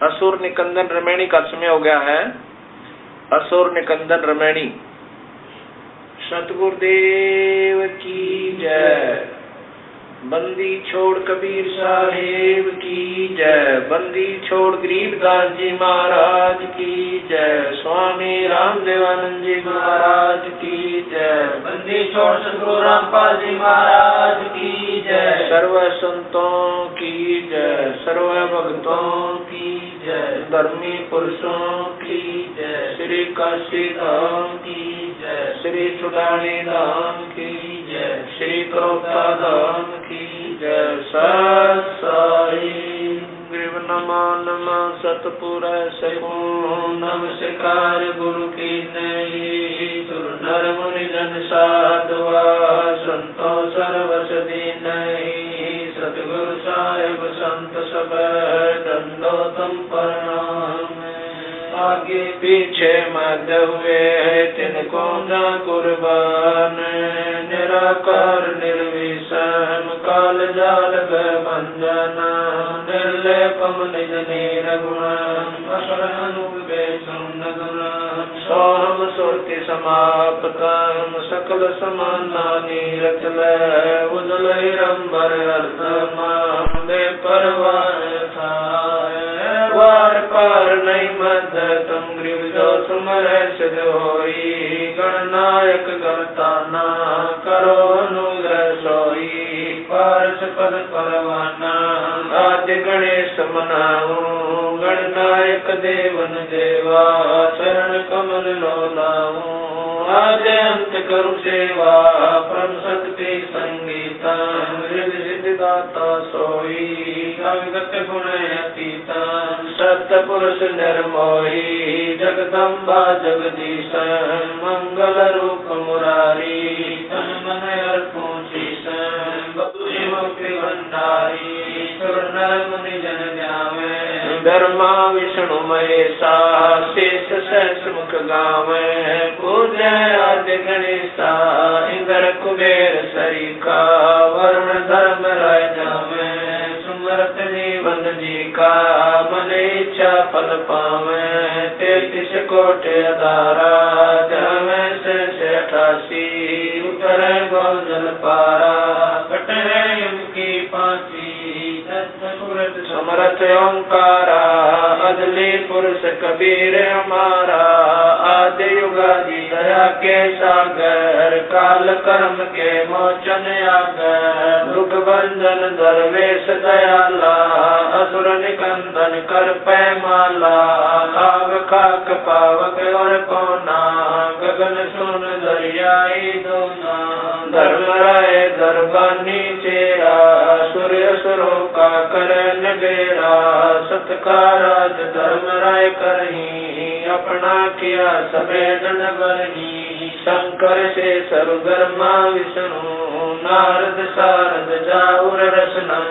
असुर निकंदन रमैणी का समय हो गया है। असुर निकंदन रमैणी। सतगुरुदेव की जय। बंदी छोड़ कबीर साहेब की जय। बंदी छोड़ गरीबदास जी महाराज की जय। स्वामी रामदेवानंद जी महाराज की जय। बंदी छोड़ सतगुरु रामपाल जी महाराज की जय। सर्व संतों की जय। सर्व भक्तों की जय। धर्मी पुरुषों की जय। श्री काशी धाम की जय। श्री चुड़ानी धाम की जय। श्री करोता धाम की जय। सत साई ग्रीव नमा नमा सतपुर सकूं नमस्कार गुरु की नई। सुर नर मुनि जन साधुआ संतो सर्वस दीनहि। सतगुरु साहिब संत सब दंडोतम प्रणाम। आगे पीछे मध्य हुए तिनको न कुर्बान। निराकार निर्विषम काल जाल बंधन। निर्लेपम निज निर्गुण सोहम सुरति समाप्तम। सकल समाना नीरत उजल रंबर अर्धम। बेपरवाह था वार पार नहीं मध्य तुम ग्रीव जो सुमर सिद्ध होई। गणनायक गणताना करो अनुग्रह सोई। पारस पद परवाना आदि गणेश मनाऊ। गणनायक देवन देवा शरण कमल लोलाऊ। आज अंत करू सेवा परम शक्ति संगीता। सिद्धिदाता सोई अविगत गुण अतीता। सत्य पुरुष निर्मोही जगदम्बा जगदीश। मंगल रूप मुरारी तन मन अर्पण शीश। बपुरी मुक्ति भंडारी सुर मुनि जन जावे। ब्रह्मा विष्णु महेशा शेष सहस मुख गावे। पूज्य आदि गणेशा इंद्र कुबेर सरीखा। वरुण धर्म राय जावे। सुमरत जीवन जी का मन इच्छा फल पावे। 33 कोटि अधारा जमे से 88। उतरे गौ जल पारा कटे यम की फांसी। समरथ ओंकारा अदली पुरुष कबीर हमारा। आदि युगादि दया के सागर काल कर्म के मोचन आगर। दुख भंजन दरवेश दयाला असुर निकंदन कर पैमाला। आग खाक पावक और कोना गगन सुन दरियाई दोना। धर्म राय दरबानी चेरा सूर्य सुरों का करन बेरा। सत्काराज धर्म राय करही अपना किया सफेद नगरही। शंकर से सर्वधर्मा विष्णु नारद सारद जाऊर रसनम।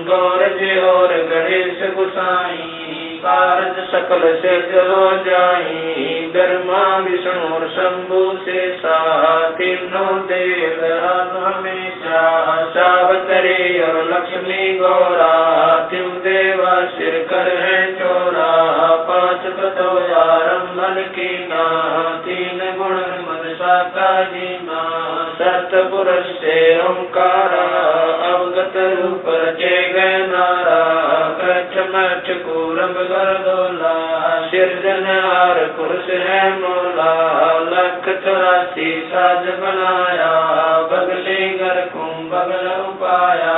गौर जी और गणेश गुसाई कारज सकल से हो जाई। ब्रह्मा विष्णु और शंभु से तीनों देव हमेशा। सावतरी और लक्ष्मी गौरा तिम देवा सिर कर है चोरा। 5 तत्व आरंभन की ना 3 गुण मनसा का जीना। सतपुरुष से ओंकारा अवगत रूप रचे गए नारा। कच्छ मठ कूरम गरदोला सिरजनहार पुरुष है मोला। 184 साज बनाया बगली घर कुंभ बगल उपाया।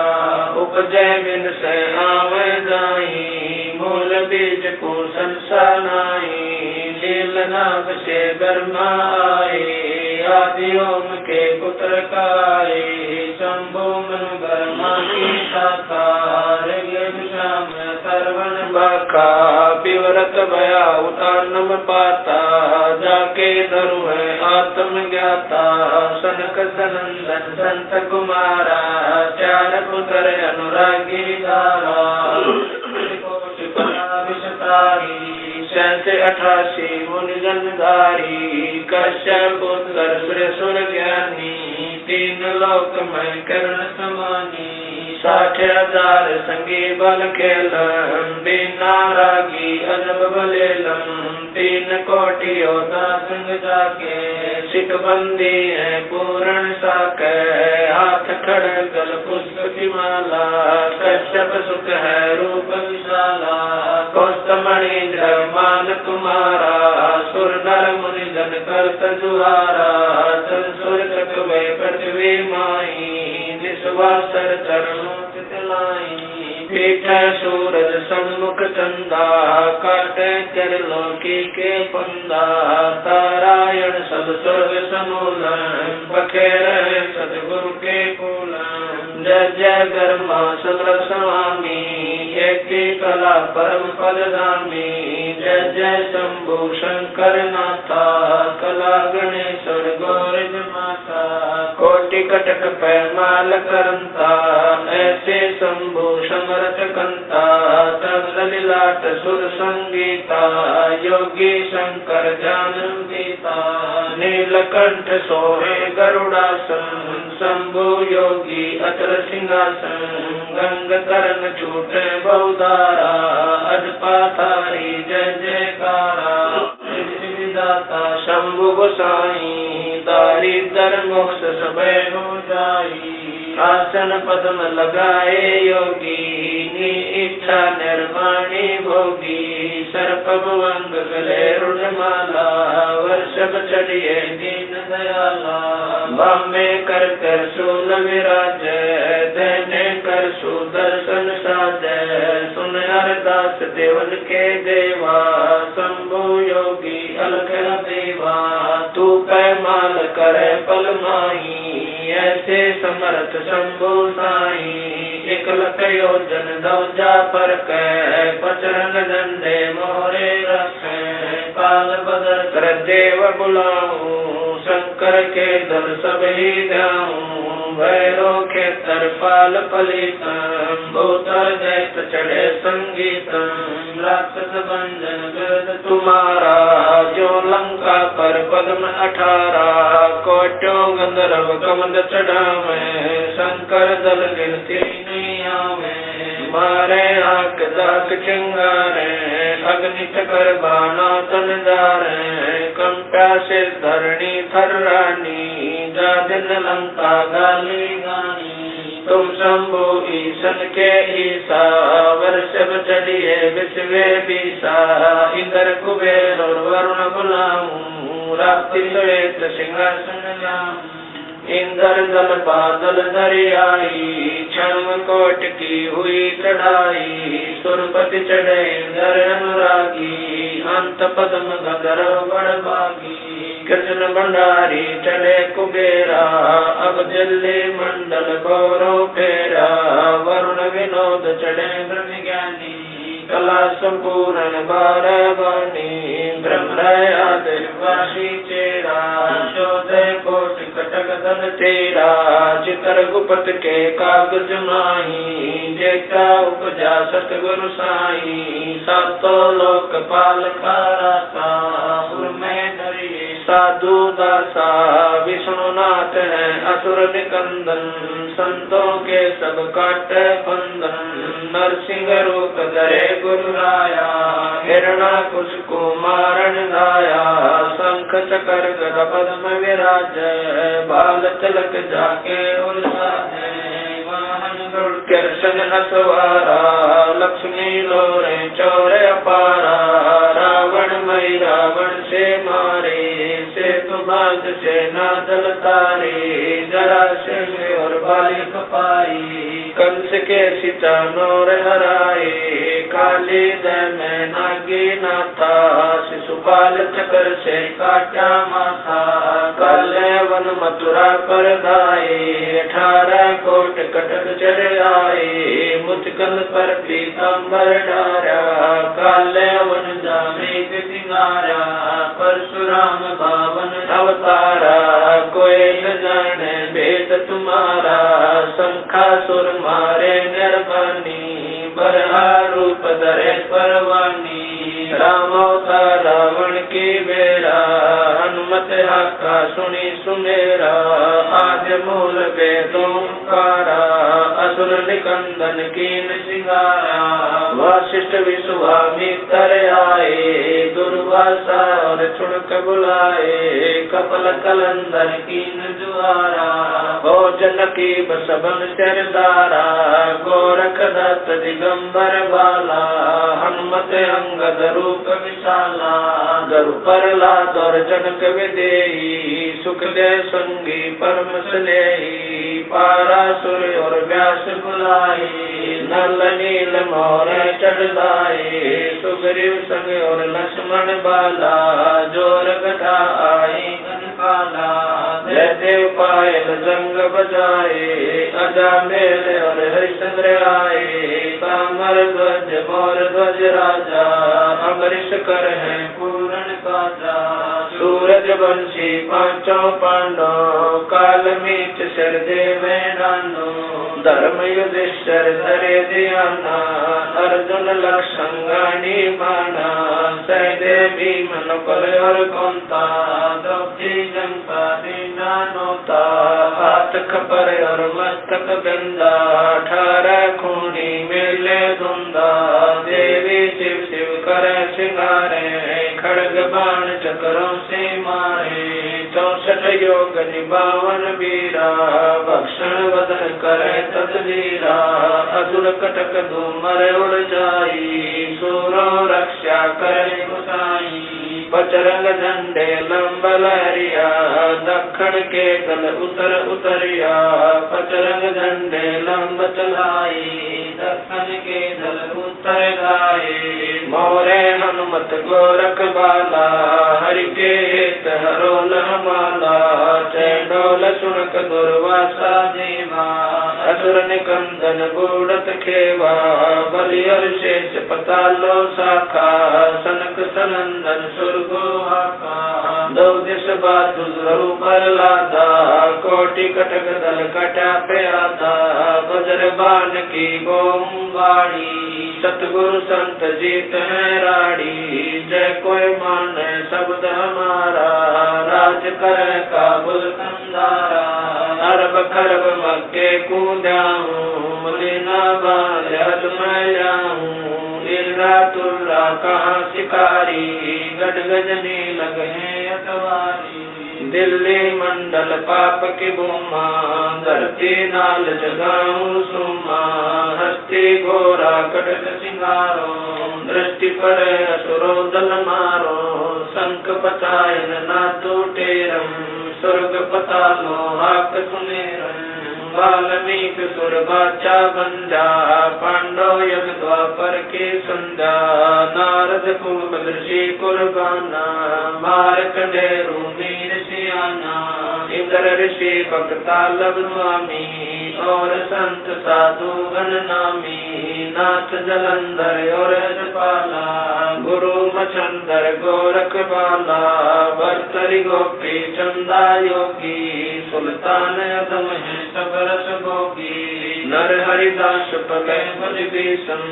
उपजय बिन से आवे जाई मूल बीज को संसानाई। लील नाग से ब्रह्मा आई आदि ओम के पुत्र काई। शंभु मनु ब्रह्मा की शाखा सर्वन बाका। विवरत भया उतानम पाता जाके धरु है आत्म ज्ञाता। सनक सनंदन संत कुमारा 4 पुत्र अनुरागी धारा। 88 मुनि जनधारी। कश्यप पुत्र सुर ज्ञानी 3 लोक में कर्ण समानी। 60,000 संगी बल खेलम, बिना रागी अजब बलेलम, 3 कोटि योद्धा संग जाके, सिखबंदी है पूर्ण साके, हाथ खड़गल पुष्प की माला, कश्यप सुख है रूप विशाला, कौस्तमणि मान तुम्हारा, सुर नर मुनि जन करत जुहारा, संसुर चकवे पृथ्वी माई, निस्वासर चरणों चितलाई, पीठ सूरज सन्मुख चंदा, काटे कर लोकी के पंदा, तारायण सब स्वर्ग समूलन, बखेर सदगुरु के फूलन, जय जय गर्मा समर स्वामी, एक कला परम पदगामी, जय जय शंभु शंकर नाथा, कला गणेश्वर गौरज माता, कोटि कटक पैमाल करंता, ऐसे शंभु समरथ कंता, तब ललाट सुर संगीता, योगी शंकर जानम गीता, नीलकंठ सोहे गरुड़ासन, शंभु योगी अचल सिंहासन, गंग करण छूटे बहुधारा, अजपाधारी जय जयकारा, दाता शंभु गोसाई, दारिद्र मोक्ष सबे हो जाई, आसन पद्म लगाए योगी, नी इच्छा निर्वाणी भोगी, सर्प भुवंग गले रुणमाला, वर्षभ चढ़िए दीन दयाला, बामे कर शूल विराज, देने कर सुदर्शन साज, सुन अरदास देवन के देवा, शंभु योगी अलख देवा, तू पैमाल करे पल माही, ऐसे समर्थ शंभु साई, 1 लख योजन दौजा पर कै, पचरंग झंडे मोरे रखे, काल बदल कर देव बुलाऊं, शंकर के दर सब ही जाऊं, भैरो के तरपाल पलितम, भूतर दैत चढ़े संगीतम, राक्षस भंजन गर्द तुम्हारा, जो लंका पर पद्म 18, कोटों गंधर्व कमंद चढ़ावे, शंकर दल गिनती नहीं आवे, मारे आंख दाक चिंगारे, अग्नि चकर बाना तन जारे, कंप्या से धरणी थर्रानी, जा दिन लंका गाली गानी, तुम शंभु ईशन के ईसा, वर्षभ चढ़िए विश्वे बीसा, इंद्र कुबेर और वरुण बुलाऊं, रात्रि श्वेत सिंहासन लाऊं, इंद्र दल बादल दरियाई, क्षण कोट की हुई चढ़ाई, सुरपति चढ़े इंद्र अनुरागी, अंत पद्म गंधर्व बड़भागी, कृष्ण भंडारी चढ़े कुबेरा, अब दिल्ली मंडल गौरव फेरा, वरुण विनोद चढ़े ब्रह्म ज्ञानी, कला संपूर्ण बारवानी, ब्रह्मयादि चेरा, चौदह कोटि कटक दल तेरा, चितर गुपत के कागज माही, जेता उपजा सतगुरु साई, सातों लोक पाल खाराता, में धरिए साधु दासा, विष्णुनाथ है असुर निकंदन, संतों के सब काट बंधन, नरसिंह रूप धरे गुरु राया, हिरणाकुश को मारण गाया, शंख चकर गदा पद्म विराज, बाल तिलक जाके उल्लास, कृष्ण असवारा, लक्ष्मी लोरे चौर अपारा, रावण मई रावण से मारे, सेतु बांध से नादल तारे, जरासंध और बाली कपाई, कंस के सीता नौर हराए, काली दय में नागी नाथा, शिशुपाल चक्र से काटा माथा, काले वन मथुरा पर गाए, 18 कोट कटक चढ़ आए, मुचकल पर पीताम्बर डारा, काले वन जामे सिंगारा, परशुराम बावन अवतारा, कोई न जाने भेद तुम्हारा, शंखासुर मारे निर्वाणी, बरहा रूप धरे परवानी, राम अवतार रावण की बेरा, हनुमत हाका सुनी सुमेरा, आज मूल वेदों कारा, असुर असुर निकंदन कीन सिंगारा। वशिष्ठ विश्वामित्र आए दुर्वासा और छुड़क बुलाए कपल कलंदर कीन जुआरा। भोजन की बसबन सरदारा गोरख दत्त दिगंबर बाला। हनुमत अंगद रूप विशाला दरु प्रहलाद और जनक विदेही। सुखदेव संगी परम स्नेही पारासुर और व्यास बुलाए। नल नील मोर चढ़ाए सुग्रीव संग और लक्ष्मण बाला। जोर गदा आए गणपाला जयदेव पायल जंग बजाए। अजा मेल और हरिश्चंद्र आए तामर ध्वज मोर ध्वज राजा। अमरीश कर है पूर्ण काजा सूरज वंशी पांचों पांडव। काल मीत शर देव नानो धर्म युधिष्ठिर धरे ध्याना। अर्जुन लक्षण गानी माना सहदेव भीमन पर और कुंता। द्रौपदी जनता दीना नोता हाथ खपर और मस्तक गंदा। 18 खूनी मेले धुंधा देवी शिव शिव करे सिंगारे। खड़ग बाण चक्रों से मारे 64 योग निभावन वीरा। भक्षण वदन करे तदवीरा असुर कटक धूमर उड़ जाई। सूरो रक्षा करे गुसाई बजरंग झंडे लंब लहरिया। दक्षिण के दल उतर उतरिया बजरंग झंडे लंब चलाई। दक्षिण के दल उतर गाए मोरे हनुमत गोरख बाला। हरि के हित हरोल माला चैडोल सुनक दुर्वासा देवा। असुर निकंदन बूढ़त खेवा बलि और शेष पतालो शाखा। सनक सनंदन सुरगो हाका दो दिश बातु पर लादा। कोटि कटक दल कटा पे आधा बजर बाण की बोम बाड़ी। सतगुरु संत जीत है राड़ी जय कोई मान शब्द हमारा। राज कर काबुल कंदारा अरब खरब मक्के कूदाऊं। लीना बाल मैं जाऊं इर्रा तुर्रा कहाँ शिकारी। गढ़ गजनी लगे अतवारी दिल्ली मंडल पाप की भूमा। धरती नाल जगाऊं सुमा हस्ती घोरा कटक सिंगारो। दृष्टि पर असुरो दल मारो शंख पतायन ना टूटेरम। स्वर्ग पतालो हाक सुनेरम वाल्मीक सुर बाचा बंजा। पांडव यग द्वापर के संध्या नारद कुल ऋषि कुर्बाना। मार्कंडेय मीर सियाना इंद्र ऋषि भक्ता लब स्वामी। और संत साधु गण नामी नाथ जलंधर और पाला। गुरु मछंदर गोरख बाला भर्तरी गोपी चंदा योगी। सुल्तान अदम है सब रस भोगी। नर हरिदास पगे बलि भीषम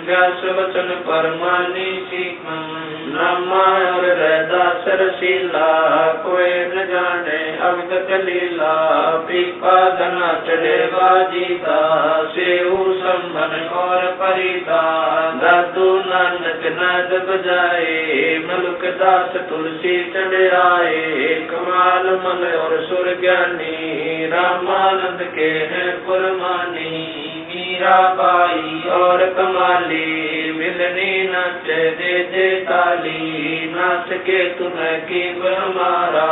व्यास वचन परमानी सीखम। ब्रह्मा और रैदास रसीला कोई न जाने अवगत लीला। पीपा धना चढ़े बाजीता सेऊ संभन और परिता। दादू नानक नाद बजाए मलुक दास तुलसी चढ़ आए। कमाल मल और सुर ज्ञानी रामानंद के हैं पुरमानी। मीरा बाई और कमाली मिलनी नाच दे ताली। नाच के तुम्हें की हमारा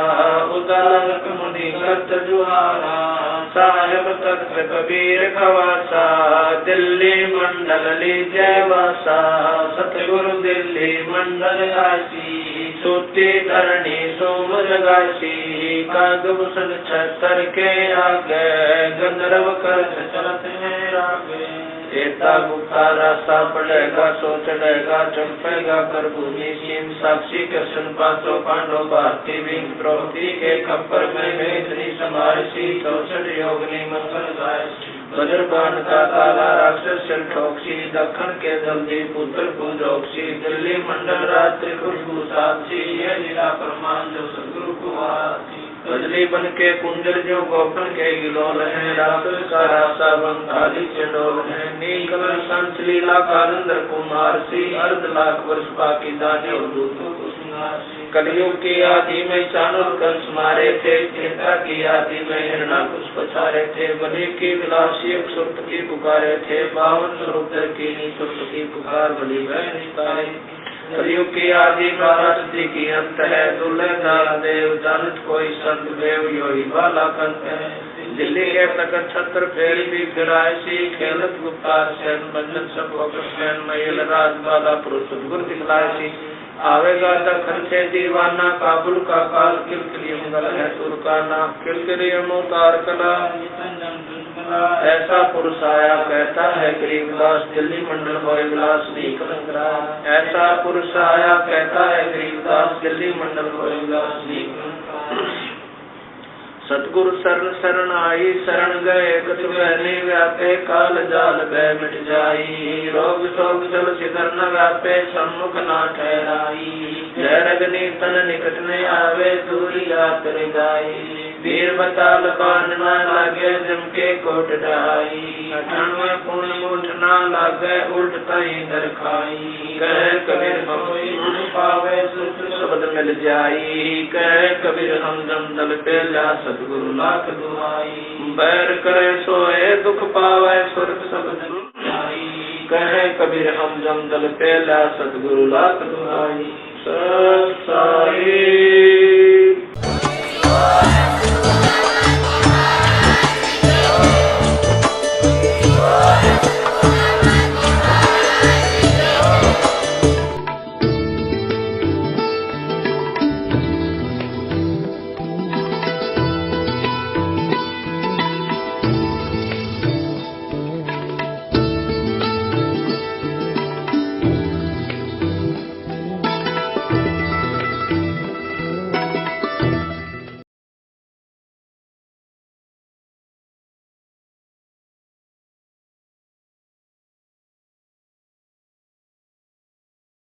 उदालक मुनि करत जुहारा। साहेब तख्त कबीर खवासा दिल्ली मंडल लीजय वासा। सतगुरु दिल्ली मंडल काशी सूती धरणी सोम जगासी। कागभूषण छतर के आगे गंधर्व कर चलत है रागे। एता गुप्ता रास्ता पड़ेगा सो चढ़ेगा चंपेगा कर भूमि सीम। साक्षी कृष्ण पांचों पांडव भारती बिंग द्रौपदी के खप्पर में वेदनी समारसी। 64 योगनी मंगल गाय वज्रबाण का काला राक्षस चल ठोकसी। दक्षिण के जल्दी पुत्र पूजोक्सी। दिल्ली मंडल रात्रि खुशबू साक्षी। ये लीला प्रमाण जो सदगुरु को आती। कजली बन के कुंजर जो गोपन के गिलोल है, राक्षस का रासा बंगाली चंडोल है, नील कमल संत लीला कालंदर कुमार सी, अर्ध लाख वर्ष बाकी दाने और दूतों को सिंगार सी। कलयुग की आदि में चाणूर कंस मारे थे, त्रेता की आदि में हिरणाकुश पछारे थे, बलि की विलासी सुरत की पुकारे थे, 52 स्वरूप की सुरत की पुकार बलि वह निस्तारे। कलयुग की आदि 12 सदी की अंत है, दुल्हे दाल देव जानत कोई संत देव योही बाला कंत है। दिल्ली के तकत छत्र फेर भी फिराए सी, खेलत गुप्ता सैन बंधन सब होकर सैन महिल राज बाला पुरुष गुर दिखलाए सी। आवेगा दखन से दीवाना काबुल का काल, किलकिली मंगल है तुर का नाम, किलकिली अवतार कला ऐसा पुरुष आया कहता है गरीबदास, दिल्ली मंडल होए विलास दी कलंगरा। ऐसा पुरुष आया कहता है गरीबदास, दिल्ली मंडल होए विलास दी कलंगरा। सतगुरु शरण शरण आई, शरण गए कछ बहने व्यापे, काल जाल भय मिट जाई, रोग शोक जल सिधर न व्यापे, सम्मुख ना ठहराई। जय रगनी तन निकट न आवे, दूरी यात्र जाई, वीर बताल बान न लागे, जम के कोट ढाई। 98 पूर्ण मुठ न लागे, उल्ट तई दर खाई। कह कबीर होई गुण पावे, सुख शब्द मिल जाई। कह कबीर हम जम दल पे ला, सतगुरु लाख दुआई। बैर करे सोए दुख पावे, सुरत शब्द जाई। कह कबीर हम जम दल पे ला, सतगुरु लाख दुआई। सत साई